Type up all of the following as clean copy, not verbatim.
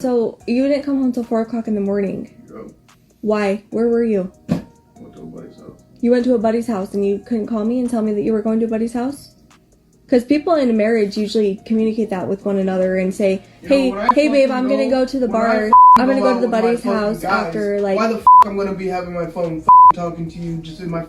So, you didn't come home till 4 o'clock in the morning. Yep. Why? Where were you? Went to a buddy's house. You went to a buddy's house and you couldn't call me and tell me that you were going to a buddy's house? Because people in a marriage usually communicate that with one another and say, hey babe, I'm going to go to the bar. I'm going to go to the buddy's house after, like... Why the f*** I'm going to be having my phone talking to you just in my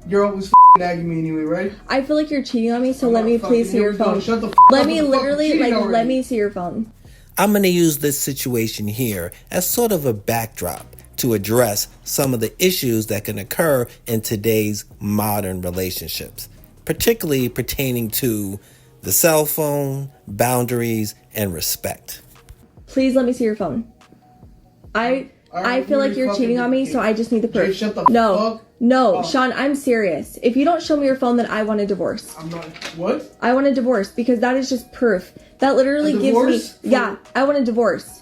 You're always nagging me anyway, right? I feel like you're cheating on me, so let me please see your phone. Shut the f*** Let up. me literally, like, let me see your phone. I'm going to use this situation here as sort of a backdrop to address some of the issues that can occur in today's modern relationships, particularly pertaining to the cell phone, boundaries, and respect. Please let me see your phone. I feel like you're cheating on me, so I just need the proof. Jay, shut the No, Sean, I'm serious. If you don't show me your phone, then I want a divorce. I'm not... What? I want a divorce because that is just proof. That literally gives me... Yeah, I want a divorce.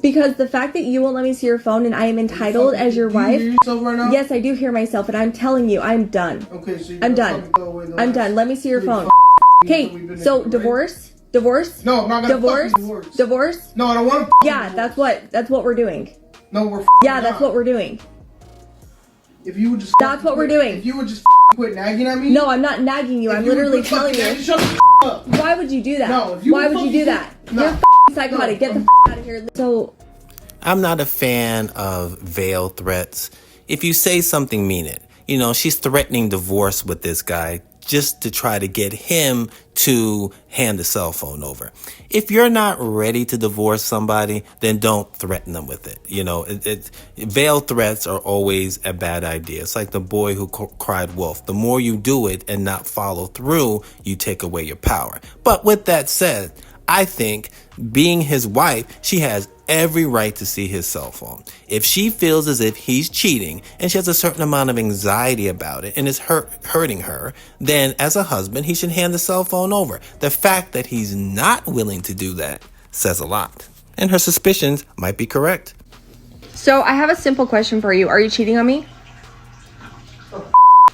Because the fact that you won't let me see your phone and I am entitled as your wife... Do you hear yourself right now? Yes, I do hear myself, and I'm telling you, I'm done. Okay, so I'm done. I'm done. Let me see your phone. Okay, so divorce? Divorce? No, I'm not gonna divorce? Divorce? No, I don't want to. Yeah, that's what we're doing. No, we're. Yeah, that's what we're doing. If you would just. That's what we're doing. If you would just quit nagging at me. No, I'm not nagging you. I'm literally telling you. Shut the up. Why would you do that? No, if you Why would you do that? No. You're psychotic. Get the out of here. So. I'm not a fan of veiled threats. If you say something, mean it. You know, she's threatening divorce with this guy just to try to get him to hand the cell phone over. If you're not ready to divorce somebody, then don't threaten them with it. You know, veiled threats are always a bad idea. It's like the boy who cried wolf. The more you do it and not follow through, you take away your power. But with that said, I think being his wife, she has every right to see his cell phone. If she feels as if he's cheating and she has a certain amount of anxiety about it and it's hurting her, then as a husband, he should hand the cell phone over. The fact that he's not willing to do that says a lot. And her suspicions might be correct. So I have a simple question for you. Are you cheating on me?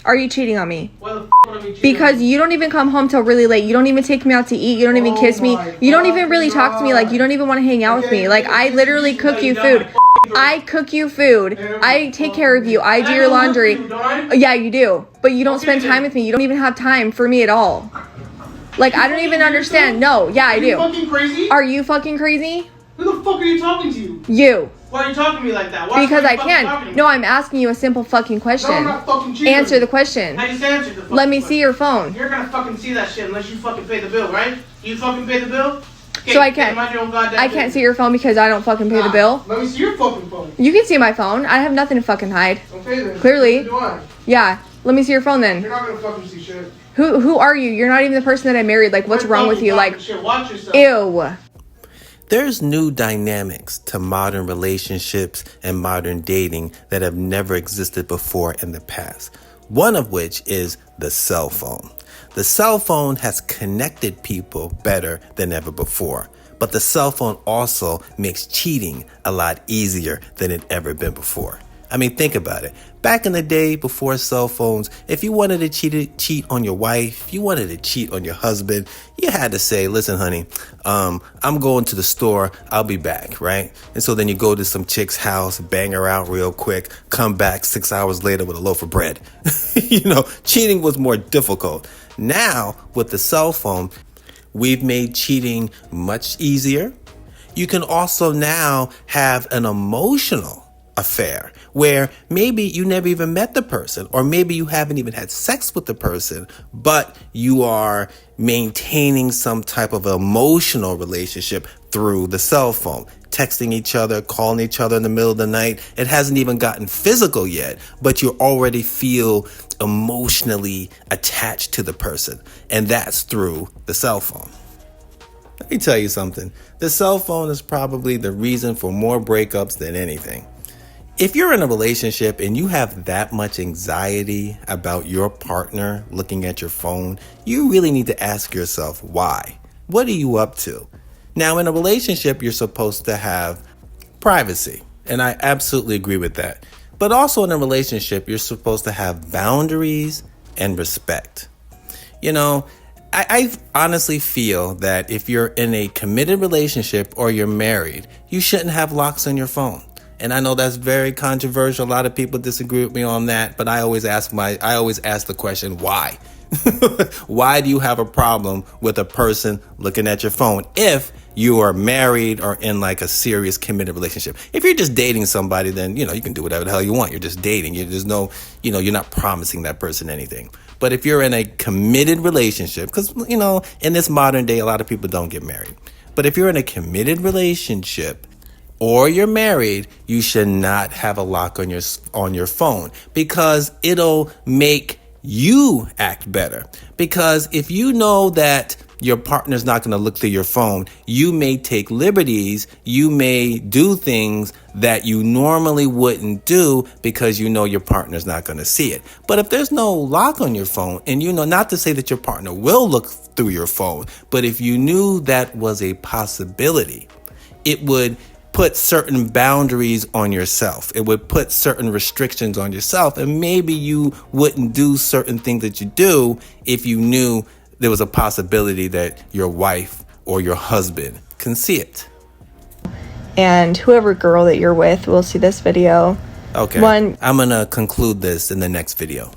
Are you cheating on me? Why the f*** would I be cheating? Because you don't even come home till really late. You don't even take me out to eat. You don't even kiss me. You don't even really talk to me. Like, you don't even want to hang out with me. Like, I literally cook you food. I cook you food. I take care of you. I do your laundry. Yeah, you do. But you don't spend time with me. You don't even have time for me at all. Like, I don't even understand. No, yeah, I do. Are you fucking crazy? Are you fucking crazy? Who the fuck are you talking to? You. Why are you talking to me like that? Why Because I talking to can. me? No, I'm asking you a simple fucking question. No, I'm not fucking cheating. Answer the question. I just answered the fucking Let me question. see your phone. You're gonna fucking see that shit unless you fucking pay the bill, right? You fucking pay the bill? Okay, So I can't. mind your own goddamn I can't business. see your phone because I don't fucking pay the bill. Let me see your fucking phone. You can see my phone. I have nothing to fucking hide. Okay then. Clearly. Do I? Yeah. Let me see your phone then. You're not gonna fucking see shit. Who are you? You're not even the person that I married. Like, what's wrong with you? Like, shit. Watch yourself. ew. There's new dynamics to modern relationships and modern dating that have never existed before in the past. One of which is the cell phone. The cell phone has connected people better than ever before. But the cell phone also makes cheating a lot easier than it ever been before. I mean, think about it. Back in the day before cell phones, if you wanted to cheat on your wife, if you wanted to cheat on your husband, you had to say, listen, honey, I'm going to the store. I'll be back, right? And so then you go to some chick's house, bang her out real quick, come back 6 hours later with a loaf of bread. You know, cheating was more difficult. Now, with the cell phone, we've made cheating much easier. You can also now have an emotional affair where maybe you never even met the person, or maybe you haven't even had sex with the person, but you are maintaining some type of emotional relationship through the cell phone, texting each other, calling each other in the middle of the night. It hasn't even gotten physical yet, but you already feel emotionally attached to the person, and that's through the cell phone. Let me tell you something. The cell phone is probably the reason for more breakups than anything. If you're in a relationship and you have that much anxiety about your partner looking at your phone, you really need to ask yourself why. What are you up to? Now, in a relationship, you're supposed to have privacy, and I absolutely agree with that. But also in a relationship, you're supposed to have boundaries and respect. You know, I honestly feel that if you're in a committed relationship or you're married, you shouldn't have locks on your phone. And I know that's very controversial. A lot of people disagree with me on that, but I always ask the question, why? Why do you have a problem with a person looking at your phone if you are married or in like a serious committed relationship? If you're just dating somebody, then, you can do whatever the hell you want. You're just dating. There's no, you're not promising that person anything. But if you're in a committed relationship, because, in this modern day, a lot of people don't get married. But if you're in a committed relationship or you're married, you should not have a lock on your phone, because it'll make you act better. Because if you know that your partner's not going to look through your phone, you may take liberties, you may do things that you normally wouldn't do because you know your partner's not going to see it. But if there's no lock on your phone, and not to say that your partner will look through your phone, but if you knew that was a possibility, it would put certain boundaries on yourself. It would put certain restrictions on yourself, and maybe you wouldn't do certain things that you do if you knew there was a possibility that your wife or your husband can see it. And whoever girl that you're with will see this video. Okay. I'm gonna conclude this in the next video.